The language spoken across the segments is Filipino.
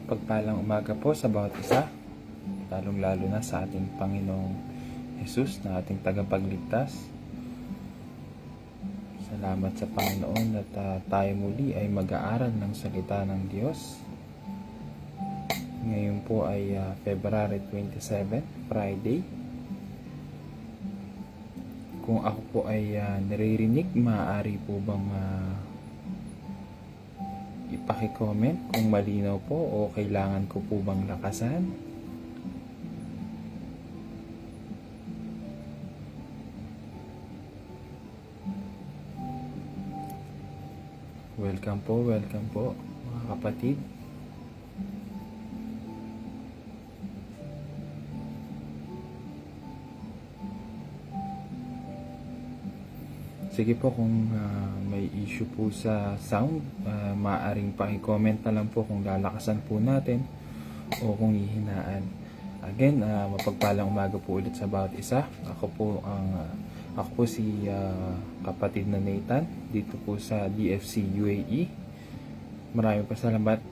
Pagpalang umaga po sa bawat isa, lalong-lalo na sa ating Panginoong Jesus na ating tagapagligtas. Salamat sa Panginoon at tayo muli ay mag-aaral ng salita ng Diyos. Ngayon po ay February 27, Friday. Kung ako po ay naririnig, maaari po bang ipaki-comment kung malinaw po o kailangan ko po bang lakasan? Welcome po mga kapatid. Sige po, kung may issue po sa sound, maaaring paki-comment na lang po kung lalakasan po natin o kung hihinaan. Again, mapagpalang umaga po ulit sa bawat isa. Ako po si kapatid na Nathan dito po sa DFC UAE. Maraming pasalamat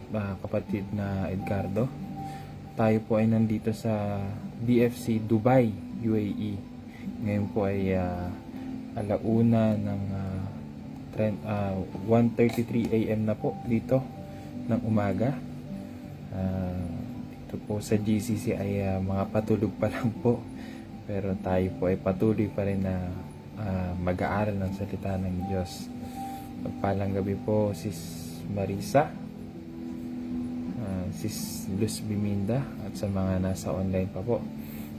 kapatid na Edgardo. Tayo po ay nandito sa DFC Dubai UAE. Ngayon po ay alauna ng 1:33 AM na po dito ng umaga. Dito po sa GCC ay mga patulog pa lang po, pero tayo po ay patuloy pa rin na mag-aaral ng salita ng Diyos. Magpalang gabi po Sis Marisa, Sis Luz Biminda at sa mga nasa online pa po.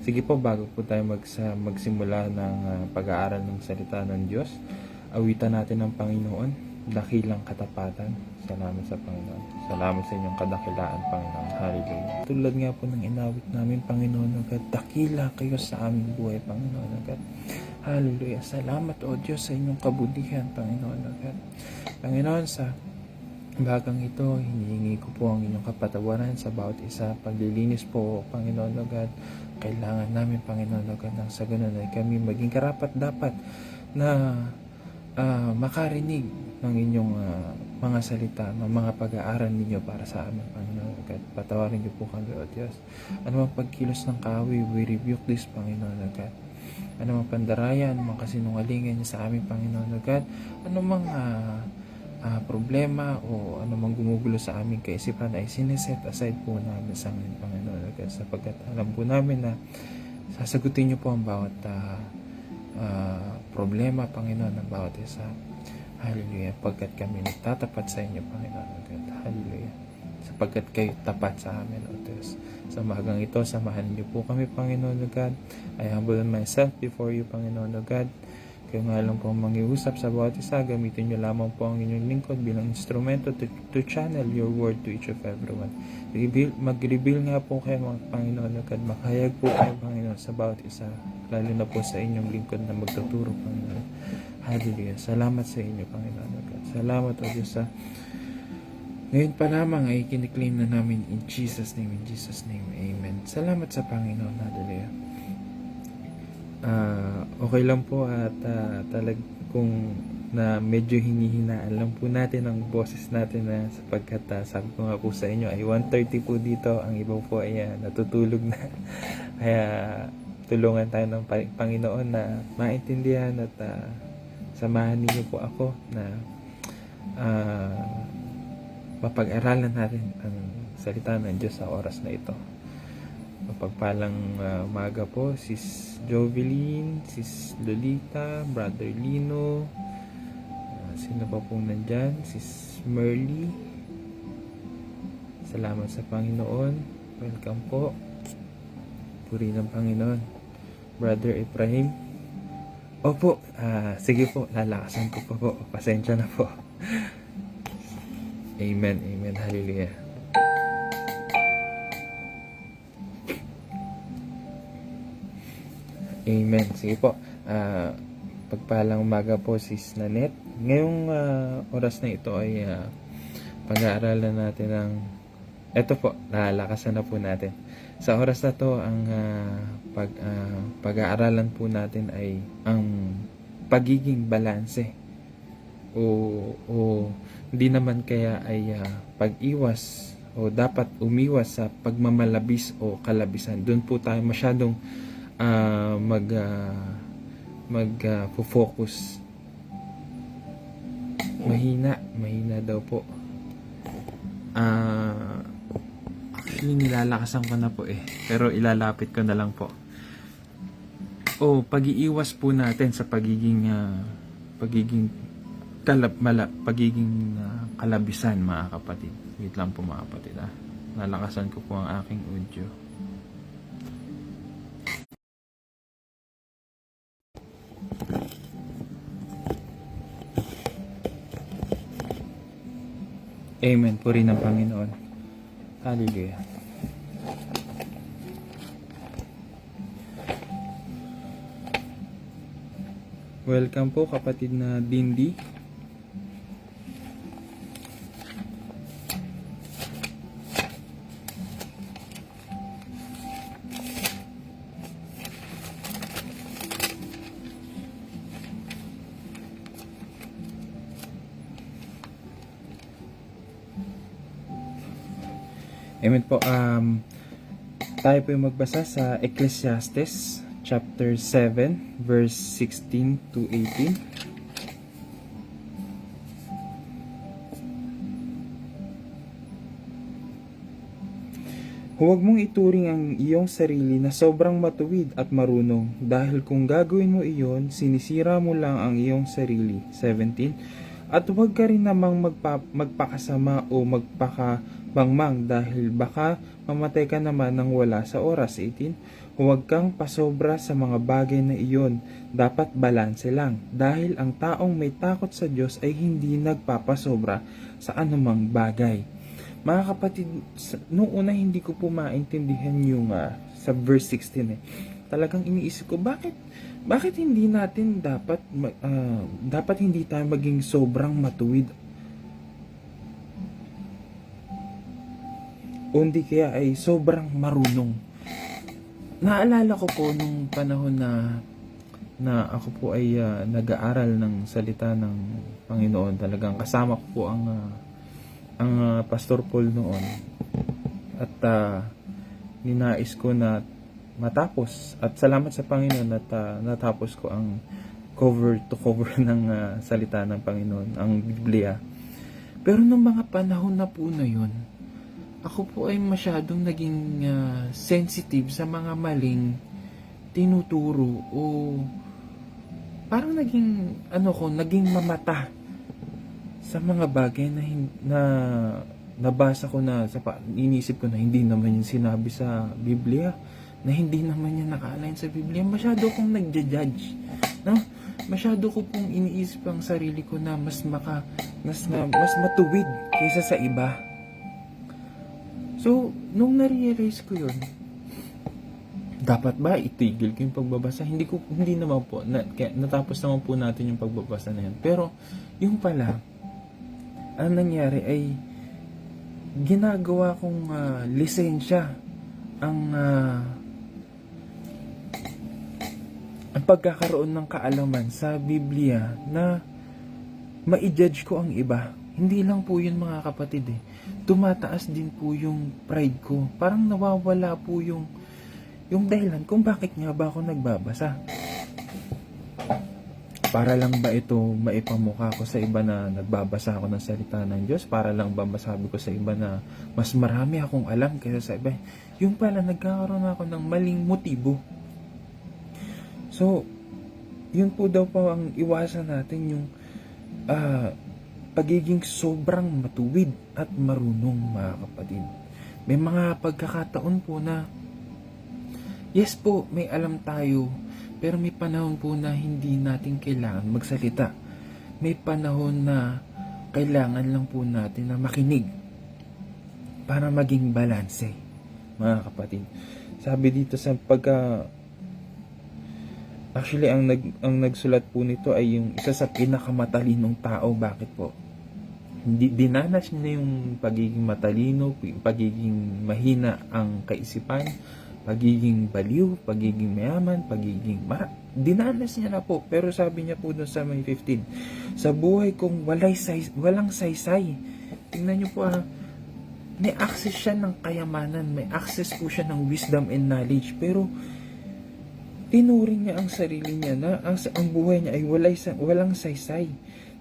Sige po, bago po tayo magsimula ng pag-aaral ng salita ng Diyos, awitan natin ng Panginoon, dakilang katapatan. Salamat sa Panginoon. Salamat sa inyong kadakilaan, Panginoon. Hallelujah. Tulad nga po ng inawit namin, Panginoon, agad, dakila kayo sa aming buhay, Panginoon, agad. Hallelujah. Salamat, O Diyos, sa inyong kabutihan, Panginoon, agad. Panginoon, sa bagang ito, hinihingi ko po ang inyong kapatawaran sa bawat isa. Paglilinis po, Panginoon, agad. Kailangan namin, Panginoon, agad, nang sa ganun ay kami maging karapat-dapat na makarinig ng inyong mga salita, ng mga pag-aaral ninyo para sa amin, Panginoon, agad. Patawarin niyo po kami, O Diyos. Ano mang pagkilos ng kaaway, we rebuke this, Panginoon, agad. Ano mang pandaraya, ano mang kasinungalingan niyo sa amin, Panginoon, agad. Ano mang problema o anumang gumugulo sa aming kaisipan ay sineset aside po namin sa amin, Panginoon, agad, sapagkat alam po namin na sasagutin niyo po ang bawat problema, Panginoon, ng bawat isa. Hallelujah. Pagkat kami nagtatapat sa inyo, Panginoon, agad. Hallelujah. Sapagkat kayo tapat sa amin, O Diyos. Sa magang ito, samahan niyo po kami, Panginoon, agad. I humble myself before you, Panginoon, agad. Kayo nga lang po ang mangiusap sa bawat isa. Gamitin nyo lamang po ang inyong lingkod bilang instrumento to channel your word to each of everyone. Mag-reveal nga po kayo, mga Panginoon, agad. Makahayag po kayo, Panginoon, sa bawat isa. Lalo na po sa inyong lingkod na magtuturo, Panginoon. Hallelujah. Salamat sa inyo, Panginoon, agad. Salamat, O Diyos, sa ngayon pa lamang ay kiniklaim na namin in Jesus' name, Amen. Salamat sa Panginoon. Hallelujah. Okay lang po at kung na medyo hinihinaan lang po natin ang boses natin na sapagkat sabi ko nga po sa inyo ay 1:30 po dito, ang iba po ay natutulog na. Kaya tulungan tayo ng Panginoon na maintindihan at samahan niyo po ako na mapag-aralan natin ang salita ng Diyos sa oras na ito. Mapagpalang umaga po, Sis Jovelyn, Sis Lolita, Brother Lino, sino pa pong nandyan, Sis Merly. Salamat sa Panginoon. Welcome po. Puri ng Panginoon. Brother Ibrahim. Opo, sige po, lalakasan ko po. Pasensya na po. Amen, amen, hallelujah. Amen. Sige po. Pagpalang umaga po, Sis Nanette. Ngayong oras na ito ay pag-aaralan natin ng eto po, lalakasan na po natin. Sa oras na to, ang pag-aaralan po natin ay ang pagiging balanse o hindi naman kaya ay pag-iwas o dapat umiwas sa pagmamalabis o kalabisan. Doon po tayo masyadong focus. Mahina daw po. Actually, nilalakasan ko na po pero ilalapit ko na lang po. Pag-iiwas po natin sa pagiging kalabisan, mga kapatid. Wait lang po, mga kapatid. Nalakasan ko po ang aking audio. Amen po rin ng Panginoon. Hallelujah. Welcome po, kapatid na Dindi. Amen po. Tayo po yung magbasa sa Ecclesiastes chapter 7 verse 16 to 18. Huwag mong ituring ang iyong sarili na sobrang matuwid at marunong, dahil kung gagawin mo iyon, sinisira mo lang ang iyong sarili. 17. At huwag ka rin namang magpakasama o magpakabangmang, dahil baka mamatay ka naman ng wala sa oras. 18. Huwag kang pasobra sa mga bagay na iyon, dapat balanse lang, dahil ang taong may takot sa Diyos ay hindi nagpapasobra sa anumang bagay. Mga kapatid, noong una hindi ko po maintindihan yung sa verse 16 Talagang iniisip ko, bakit hindi natin dapat hindi tayo maging sobrang matuwid? O hindi kaya ay sobrang marunong? Naalala ko po nung panahon na ako po ay nag-aaral ng salita ng Panginoon. Talagang kasama ko po ang Pastor Paul noon, at ninais ko na matapos, at salamat sa Panginoon at natapos ko ang cover to cover ng salita ng Panginoon, ang Biblia. Pero nung mga panahon na po na yun, ako po ay masyadong naging sensitive sa mga maling tinuturo, o parang naging mamata sa mga bagay na nabasa ko, na inisip ko na hindi naman yung sinabi sa Biblia, na hindi naman yung naka-align sa Biblia. Masyado kong nagja-judge, no? Masyado ko pong iniisip ang sarili ko na mas matuwid kaysa sa iba. So, nung na-realize ko yun, dapat ba itigil ko yung pagbabasa? Hindi naman po. Natapos naman po natin yung pagbabasa na yun. Pero, yung pala, ang nangyari ay ginagawa kong lisensya ang pagkakaroon ng kaalaman sa Biblia na ma-judge ko ang iba. Hindi lang po yun, mga kapatid tumataas din po yung pride ko. Parang nawawala po yung dahilan kung bakit nga ba ako nagbabasa. Para lang ba ito maipamukha ko sa iba na nagbabasa ako ng salita ng Diyos? Para lang ba masabi ko sa iba na mas marami akong alam kaysa sa iba? Yung pala, nagkakaroon ako ng maling motibo. So, yun po daw po ang iwasan natin, yung pagiging sobrang matuwid at marunong, mga kapatid. May mga pagkakataon po na, yes po, may alam tayo, pero may panahon po na hindi natin kailangan magsalita. May panahon na kailangan lang po natin na makinig para maging balanse, mga kapatid. Sabi dito sa actually, ang nagsulat po nito ay yung isa sa pinakamatalinong tao. Bakit po? Dinanas niya yung pagiging matalino, pagiging mahina ang kaisipan, pagiging baliw, pagiging mayaman, dinanas niya na po. Pero sabi niya po doon sa may 15, sa buhay kong walang saysay. Tingnan niyo po may access siya ng kayamanan, may access po siya ng wisdom and knowledge, pero tinuring niya ang sarili niya na ang buhay niya ay walang saysay.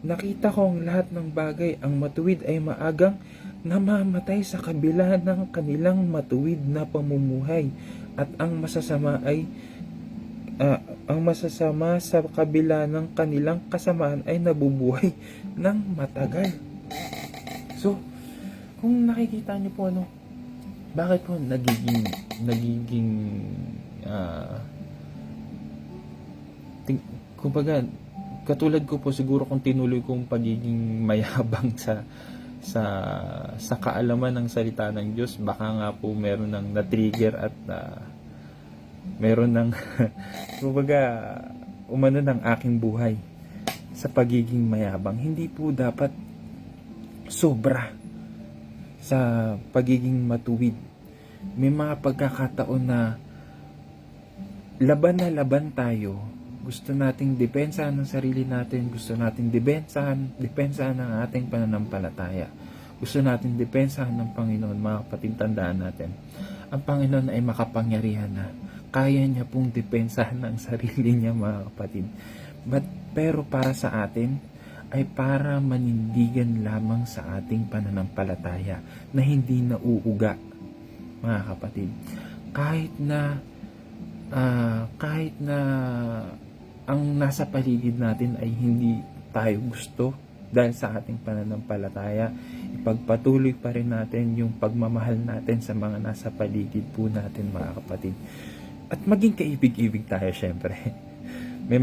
Nakita ko ang lahat ng bagay, ang matuwid ay maagang namamatay sa kabila ng kanilang matuwid na pamumuhay, at ang masasama sa kabila ng kanilang kasamaan ay nabubuhay ng matagal. So, kung nakikita niyo po bakit po nagiging kumbaga, katulad ko po siguro kung tinuloy kong pagiging mayabang sa kaalaman ng salita ng Diyos, baka nga po meron ng na-trigger at meron ng kumbaga umano ng aking buhay sa pagiging mayabang. Hindi po dapat sobra sa pagiging matuwid. May mga pagkakataon na laban tayo. Gusto nating depensahan ng sarili natin, gusto nating depensahan ng ating pananampalataya. Gusto nating depensahan ng Panginoon. Mga kapatid, tandaan natin, ang Panginoon ay makapangyarihan na. Kaya niya pong depensahan ng sarili niya, mga kapatid. Pero para sa atin, ay para manindigan lamang sa ating pananampalataya na hindi nauuga, mga kapatid. Kahit na ang nasa paligid natin ay hindi tayo gusto dahil sa ating pananampalataya, ipagpatuloy pa rin natin yung pagmamahal natin sa mga nasa paligid po natin, mga kapatid. At maging kaibig-ibig tayo, syempre. May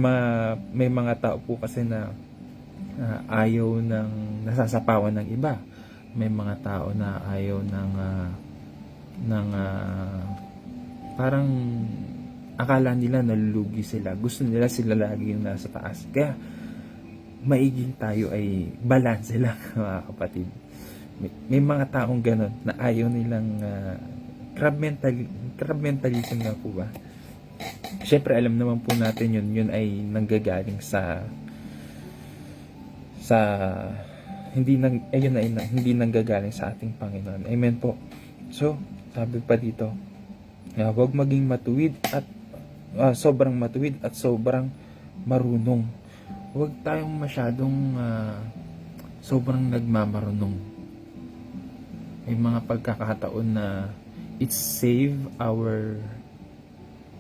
mga tao po kasi na ayaw ng nasasapawan ng iba. May mga tao na ayaw ng parang akala nila nalulugi sila. Gusto nila sila lagi yung nasa taas. Kaya maiging tayo ay balanse lang, mga kapatid. May mga taong ganon na ayaw nilang crab mentalism nga po ba. Syempre alam naman po natin yun ay nanggagaling sa hindi nanggagaling sa ating Panginoon. Amen po. So, sabi pa dito, huwag maging matuwid at sobrang matuwid at sobrang marunong. Huwag tayong masyadong sobrang nagmamarunong. May mga pagkakataon na it save our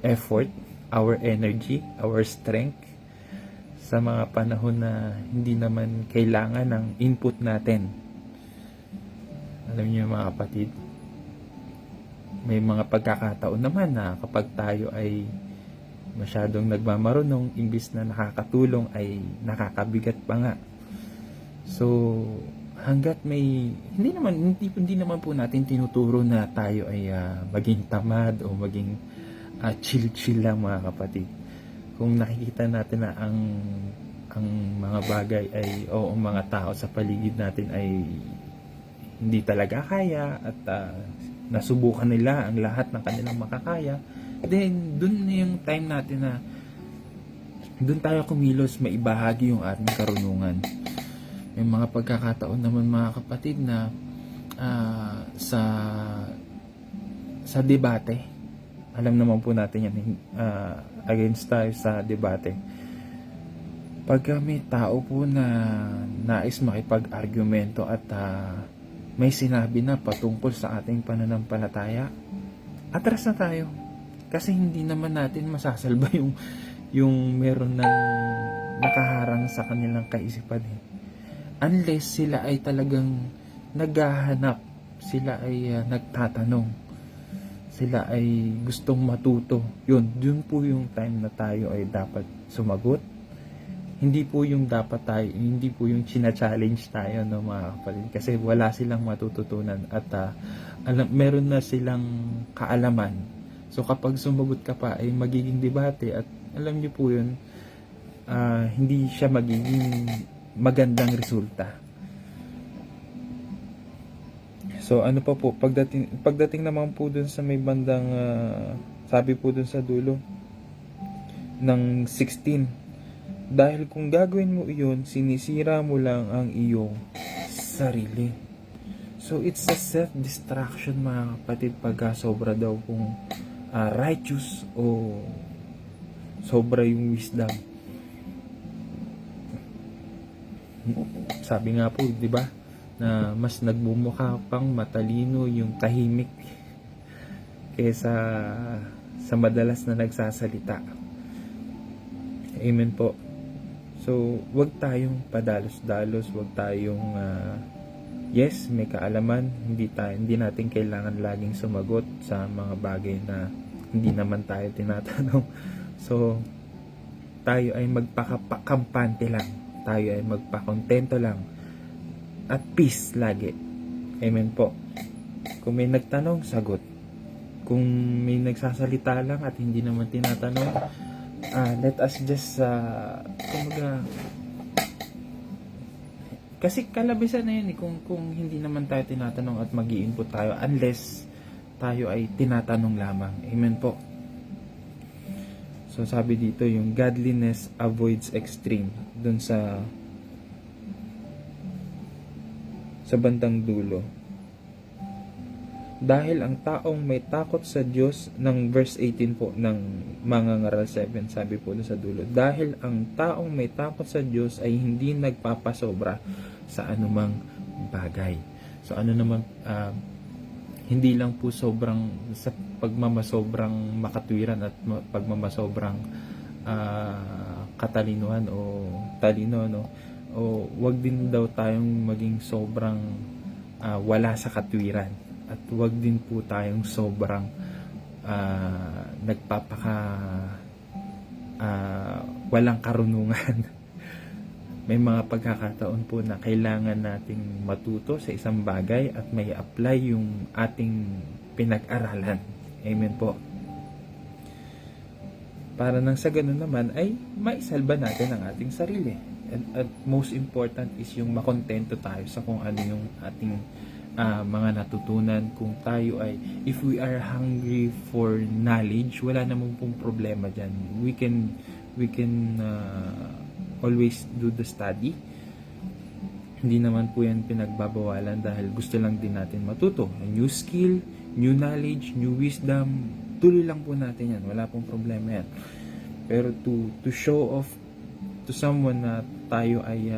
effort, our energy, our strength sa mga panahon na hindi naman kailangan ng input natin. Alam niyo, mga kapatid, may mga pagkakataon naman na kapag tayo ay masyadong nagmamarunong, imbis na nakakatulong ay nakakabigat pa nga. So, hanggat hindi naman po natin tinuturo na tayo ay maging tamad o maging chill lang, mga kapatid. Kung nakikita natin na ang mga bagay ay o ang mga tao sa paligid natin ay hindi talaga kaya at nasubukan nila ang lahat ng kanilang makakaya, then dun na yung time natin na dun tayo kumilos, maibahagi yung ating karunungan. May mga pagkakataon naman, mga kapatid, na sa debate, alam naman po natin yan, against tayo sa debate. Pagka may tao po na nais makipag-argumento at may sinabi na patungkol sa ating pananampalataya, atras na tayo. Kasi hindi naman natin masasalba yung meron ng nakaharang sa kanilang kaisipan. Unless sila ay talagang naghahanap, sila ay nagtatanong, sila ay gustong matuto. Yun po yung time na tayo ay dapat sumagot. Hindi po yung china-challenge tayo, no, mga kapatid, kasi wala silang matututunan at meron na silang kaalaman. So kapag sumagot ka pa ay magiging debate at alam niyo po yun, hindi siya magiging magandang resulta. So ano pa po, pagdating naman po dun sa may bandang sabi po dun sa dulo ng 16, dahil kung gagawin mo iyon, sinisira mo lang ang iyong sarili. So it's a self-destruction mga kapatid pagka sobra daw kung righteous o sobra yung wisdom. Sabi nga po, di ba, na mas nagbumukha pang matalino yung tahimik kaysa sa madalas na nagsasalita. Amen po. So, wag tayong padalos-dalos, wag tayong yes, may kaalaman, hindi natin kailangan laging sumagot sa mga bagay na hindi naman tayo tinatanong. So, tayo ay magpakampante lang. Tayo ay magpakontento lang. At peace lagi. Amen po. Kung may nagtanong, sagot. Kung may nagsasalita lang at hindi naman tinatanong, let us just kasi kalabisan na yun kung hindi naman tayo tinatanong at mag-i-input tayo unless tayo ay tinatanong lamang. Amen po. So sabi dito, yung godliness avoids extreme dun sa bandang dulo. Dahil ang taong may takot sa Diyos, ng verse 18 po ng Mangangaral 7, sabi po sa dulo, dahil ang taong may takot sa Diyos ay hindi nagpapasobra sa anumang bagay. So ano naman, hindi lang po sobrang sa pagmamasobrang makatwiran at pagmamasobrang katalinuhan o talino, no? O wag din daw tayong maging sobrang wala sa katwiran. At wag din po tayong sobrang walang karunungan. May mga pagkakataon po na kailangan nating matuto sa isang bagay at may apply yung ating pinag-aralan. Amen po. Para nang sa ganun naman ay maisalba natin ang ating sarili. At most important is yung makontento tayo sa kung ano yung ating mga natutunan. Kung tayo ay, if we are hungry for knowledge, wala namang pong problema dyan. We can always do the study. Hindi naman po yan pinagbabawalan dahil gusto lang din natin matuto. A new skill, new knowledge, new wisdom, tuloy lang po natin yan. Wala pong problema yan. Pero to show off to someone na tayo ay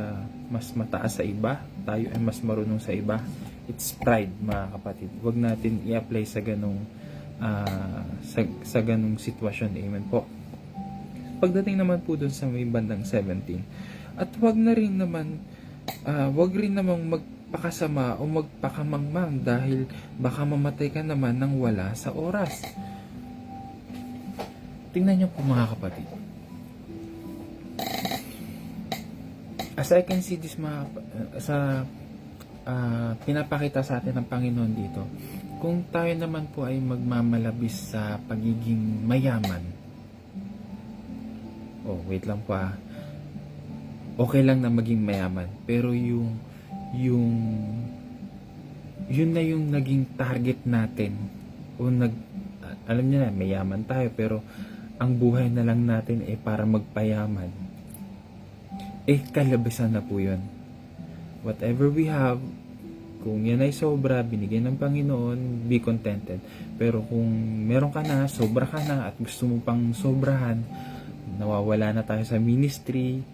mas mataas sa iba, tayo ay mas marunong sa iba, it's pride mga kapatid. Huwag natin i-apply sa ganong sa ganong sitwasyon. Amen po. Pagdating naman po dun sa may bandang 17, at wag rin namang magpakasama o magpakamangmang dahil baka mamatay ka naman ng wala sa oras. Tingnan niyo po mga kapatid. As I can see this pinapakita sa atin ng Panginoon dito, kung tayo naman po ay magmamalabis sa pagiging mayaman, wait lang po okay lang na maging mayaman, pero yun na yung naging target natin, alam niyo na, mayaman tayo pero ang buhay na lang natin para magpayaman, kalabisan na po yun. Whatever we have, kung yan ay sobra, binigay ng Panginoon, be contented. Pero kung meron ka na, sobra ka na, at gusto mo pang sobrahan, nawawala na tayo sa ministry,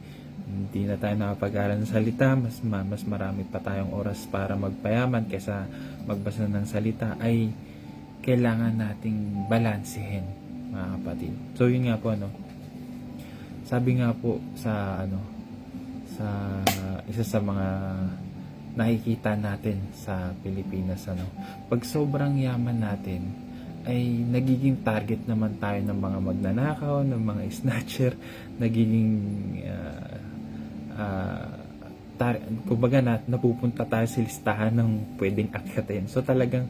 hindi na tayo nakapag-aral ng salita, mas marami pa tayong oras para magpayaman kaysa magbasa ng salita, ay kailangan nating balansehin, mga kapatid. So yun nga po, sabi nga po sa sa isa sa mga nakikita natin sa Pilipinas, pag sobrang yaman natin ay nagiging target naman tayo ng mga magnanakaw, ng mga snatcher, nagiging kumbaga napupunta tayo sa listahan ng pwedeng akyatin. So talagang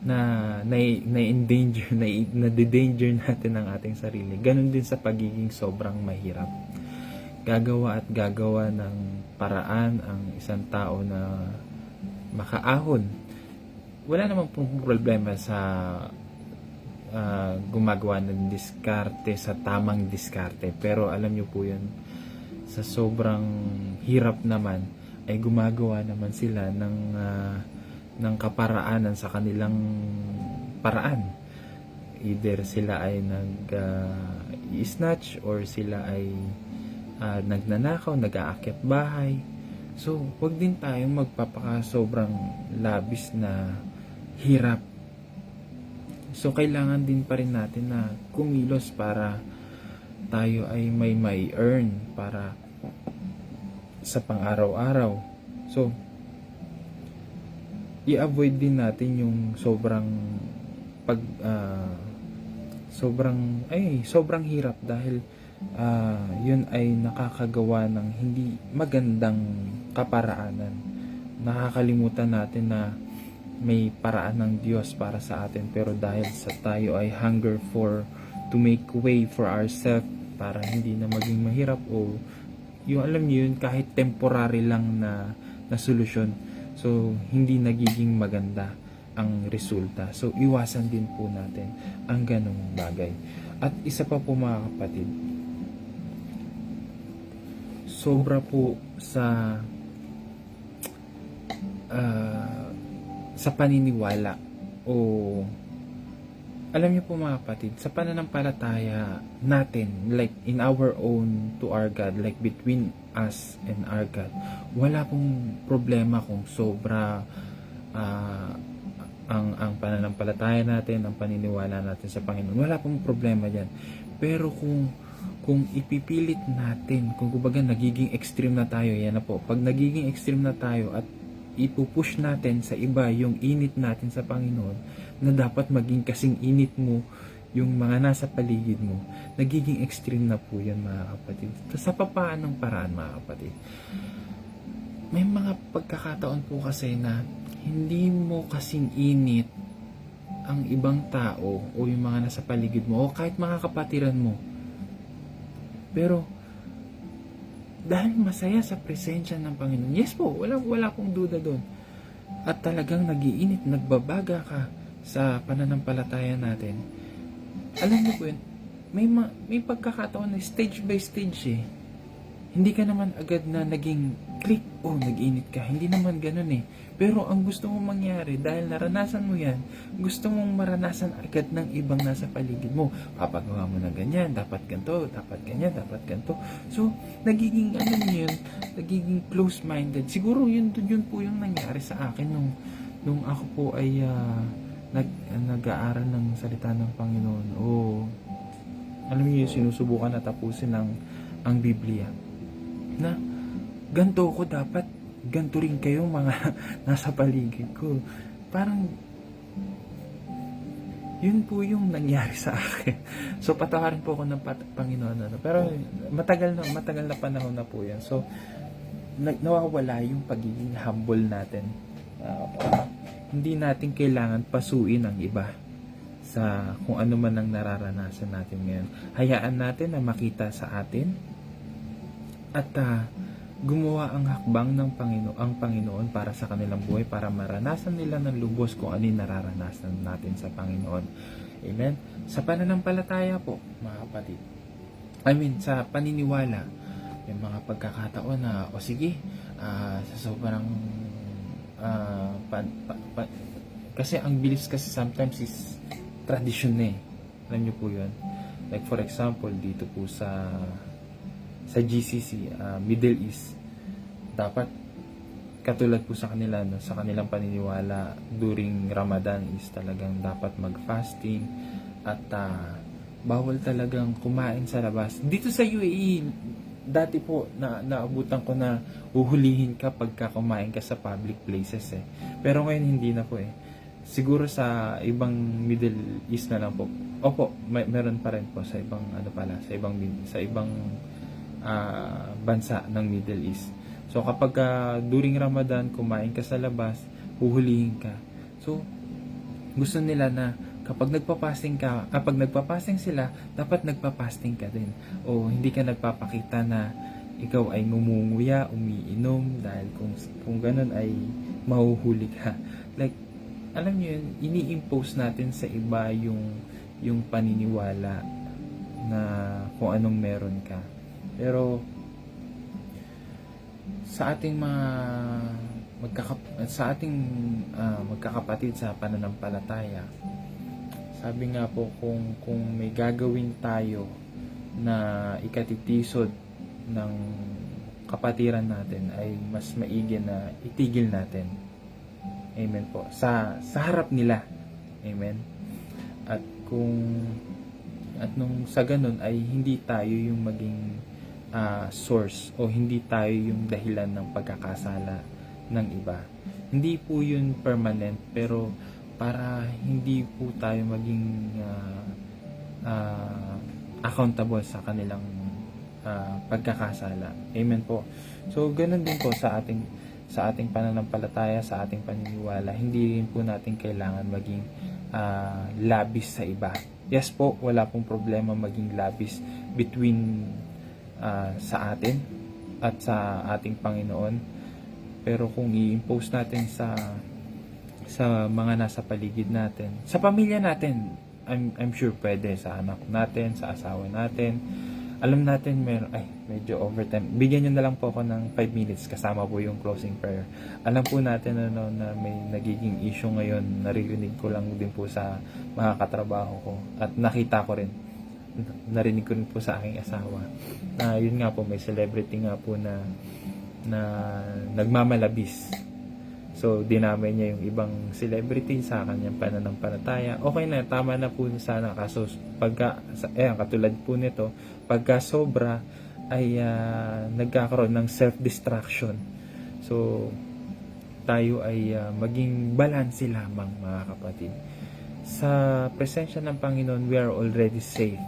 na-danger natin ang ating sarili. Ganon din sa pagiging sobrang mahirap. Gagawa ng paraan ang isang tao na makaahon. Wala namang pong problema sa gumagawa ng diskarte, sa tamang diskarte. Pero alam nyo po yun, sa sobrang hirap naman, ay gumagawa naman sila ng kaparaanan sa kanilang paraan. Either sila ay i-snatch or sila ay nagnanakaw, nag-aakyat bahay. So, wag din tayong magpapaka sobrang labis na hirap. So, kailangan din pa rin natin na kumilos para tayo ay may earn para sa pang-araw-araw. So, i-avoid din natin yung sobrang hirap dahil yun ay nakakagawa ng hindi magandang kaparaanan. Nakakalimutan natin na may paraan ng Diyos para sa atin, pero dahil sa tayo ay hunger to make way for ourselves para hindi na maging mahirap, o yung alam niyo yun, kahit temporary lang na solusyon, so hindi nagiging maganda ang resulta. So iwasan din po natin ang ganong bagay. At isa pa po mga kapatid, sobra po sa paniniwala, o alam niyo po mga kapatid, sa pananampalataya natin, like in our own to our God, like between us and our God, wala pong problema kung sobra ang pananampalataya natin, ang paniniwala natin sa Panginoon. Wala pong problema diyan. Pero kung ipipilit natin, kung kumbaga nagiging extreme na tayo, yan na po. Pag nagiging extreme na tayo at ipupush natin sa iba yung init natin sa Panginoon, na dapat maging kasing init mo yung mga nasa paligid mo, nagiging extreme na po yan mga kapatid. Sa papaanong paraan mga kapatid? May mga pagkakataon po kasi na hindi mo kasing init ang ibang tao o yung mga nasa paligid mo o kahit mga kapatiran mo. Pero dahil masaya sa presensya ng Panginoon, yes po, wala pong duda doon. At talagang nagiinit, nagbabaga ka sa pananampalataya natin. Alam niyo po yun, may pagkakataon na stage by stage eh. Hindi ka naman agad na naging click, nag-init ka. Hindi naman ganun eh. Pero ang gusto mong mangyari, dahil naranasan mo yan, gusto mong maranasan agad ng ibang nasa paligid mo. Papagawa mo na ganyan, dapat ganito, dapat ganyan, dapat ganito. So, nagiging nagiging close-minded. Siguro yun po yung nangyari sa akin nung ako po ay nag-aaral ng salita ng Panginoon. Alam niyo, sinusubukan na tapusin ang Biblia. Na ganito ko, dapat ganito rin kayo mga nasa paligid ko. Parang yun po yung nangyari sa akin. So patawarin po ako ng Panginoon. Pero matagal na panahon na po yan. So nawawala yung pagiging humble natin. Hindi natin kailangan pasuin ang iba sa kung ano man ang nararanasan natin ngayon. Hayaan natin na makita sa atin at gumawa ang hakbang ng Panginoon para sa kanilang buhay, para maranasan nila ng lubos kung ano yung nararanasan natin sa Panginoon. Amen? Sa pananampalataya po, mga kapatid, sa paniniwala, may mga pagkakataon na, sige, sa sobrang kasi ang beliefs kasi sometimes is tradition eh. Alam niyo po yun? Like for example, dito po sa GCC, Middle East, dapat katulad po sa kanila, sa kanilang paniniwala during Ramadan is talagang dapat mag-fasting at bawal talagang kumain sa labas. Dito sa UAE, dati po naabutan ko na uhulihin ka pagka kumain ka sa public places eh. Pero ngayon hindi na po eh. Siguro sa ibang Middle East na lang po. Opo, meron pa rin po sa ibang sa ibang bansa ng Middle East. So kapag during Ramadan kumain ka sa labas, huhulihin ka. So gusto nila na kapag nagpa-fasting sila, dapat nagpa-fasting ka din. O hindi ka nagpapakita na ikaw ay ngumunguya, umiinom, dahil kung ganun ay mahuhuli ka. Like, alam niyo yun, ini-impose natin sa iba yung paniniwala na kung anong meron ka. Pero sa ating mga magkakapatid sa pananampalataya, sabi nga po, kung may gagawin tayo na ikatitisod ng kapatiran natin, ay mas maigi na itigil natin. Amen po. Sa harap nila. Amen. At nung sa ganun ay hindi tayo yung maging source o hindi tayo yung dahilan ng pagkakasala ng iba. Hindi po yun permanent, pero para hindi po tayo maging accountable sa kanilang pagkakasala. Amen po. So ganun din po sa ating pananampalataya, sa ating paniniwala. Hindi rin po natin kailangan maging labis sa iba. Yes po, wala pong problema maging labis between sa atin at sa ating Panginoon. Pero kung i-impose natin sa mga nasa paligid natin, sa pamilya natin, I'm sure pwede, sa anak natin, sa asawa natin. Alam natin medyo overtime. Bigyan nyo na lang po ako ng 5 minutes kasama po yung closing prayer. Alam po natin na may nagiging issue ngayon. Naririnig ko lang din po sa mga katrabaho ko. At nakita ko rin. Narinig ko rin po sa aking asawa. Na yun nga po, may celebrity nga po na nagmamalabis. So, dinamay niya yung ibang celebrity sa kanyang pananampalataya. Okay na, tama na po sana. Kaso, katulad po nito, pagka sobra, ay nagkakaroon ng self-destruction. So, tayo ay maging balanse lamang, mga kapatid. Sa presensya ng Panginoon, we are already safe.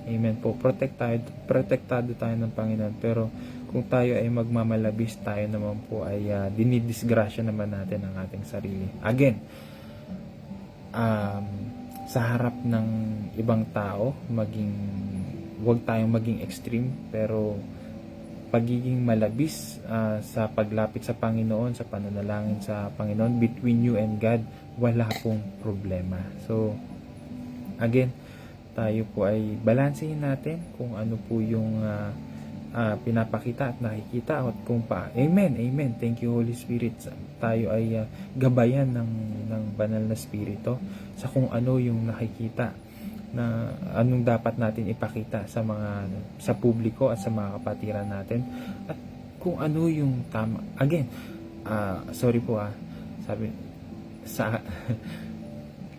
Amen po. Protektado tayo ng Panginoon. Pero, kung tayo ay magmamalabis, tayo naman po ay dinidisgrasya naman natin ang ating sarili. Again, sa harap ng ibang tao, huwag tayong maging extreme, pero pagiging malabis sa paglapit sa Panginoon, sa pananalangin sa Panginoon, between you and God, wala pong problema. So, again, tayo po ay balansehin natin kung ano po yung pinapakita at nakikita at kung pa. Amen, amen. Thank you, Holy Spirit. Tayo ay gabayan ng banal na Espiritu sa kung ano yung nakikita, na anong dapat natin ipakita sa publiko at sa mga kapatiran natin, at kung ano yung tama. Again, sorry po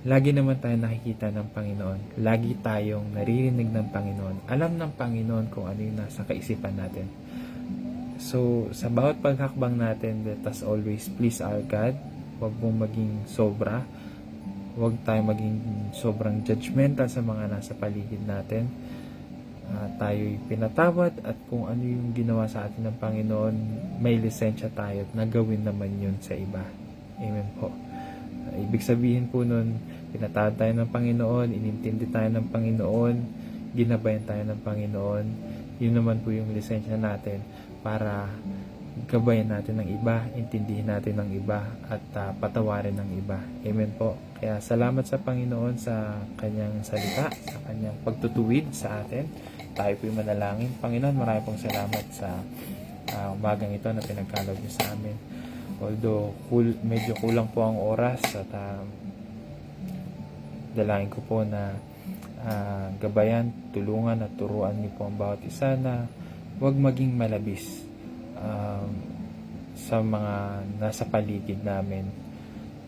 lagi naman tayo nakikita ng Panginoon. Lagi tayong naririnig ng Panginoon. Alam ng Panginoon kung ano yung nasa kaisipan natin. So, sa bawat paghakbang natin, let us always please our God. Huwag mong maging sobra. Huwag tayong maging sobrang judgmental sa mga nasa paligid natin. Tayo'y pinatawad, at kung ano yung ginawa sa atin ng Panginoon, may lisensya tayo at nagawin naman yun sa iba. Amen po. Ibig sabihin po nun, pinatawad tayo ng Panginoon, inintindi tayo ng Panginoon, ginabayan tayo ng Panginoon. Yun naman po yung lisensya natin para gabayan natin ng iba, intindihin natin ng iba, at patawarin ng iba. Amen po. Kaya salamat sa Panginoon sa kanyang salita, sa kanyang pagtutuwid sa atin. Tayo po yung manalangin. Panginoon, marami pong salamat sa umagang ito na pinagkaloob niyo sa amin. Although medyo kulang po ang oras, at dalangin ko po na gabayan, tulungan at turuan niyo po ang bawat isa na huwag maging malabis sa mga nasa paligid namin,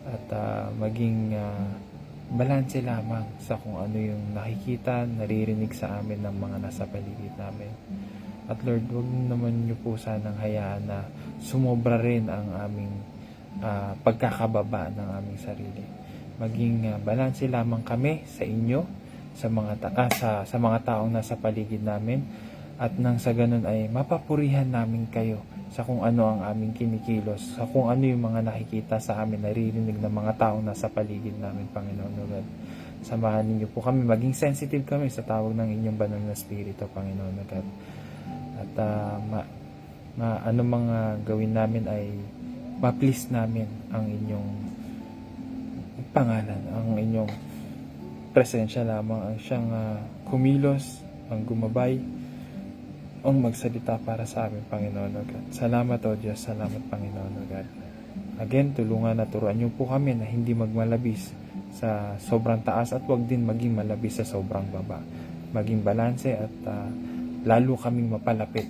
at maging balanse lamang sa kung ano yung nakikita, naririnig sa amin ng mga nasa paligid namin. At Lord, huwag naman niyo po sanang hayaan na sumobra rin ang aming pagkakababa ng aming sarili. Maging balanse lamang kami sa inyo, sa mga taong nasa paligid namin, at nang sa ganun ay mapapurihan namin kayo sa kung ano ang aming kinikilos, sa kung ano yung mga nakikita sa amin, naririnig ng mga taong nasa paligid namin, Panginoon God. Samahan niyo po kami, maging sensitive kami sa tawag ng inyong banal na Espiritu, Panginoon God. At ano mga gawin namin ay ma-please namin ang inyong pangalan, ang inyong presensya lamang ang siyang kumilos, ang gumabay, ang magsalita para sa amin, Panginoon o God. Salamat o Diyos, salamat Panginoon o God. Again, tulungan at turuan niyo po kami na hindi magmalabis sa sobrang taas at wag din maging malabis sa sobrang baba. Maging balanse at lalo kaming mapalapit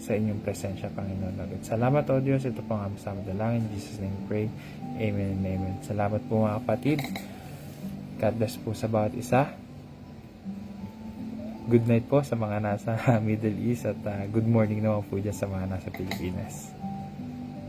sa inyong presensya, Panginoon o God. Salamat o Diyos, ito po ang aming samang dalangin. In Jesus' name we pray. Amen and amen. Salamat po mga kapatid. God bless po sa bawat isa. Good night po sa mga nasa Middle East at good morning naman po dyan sa mga nasa Pilipinas.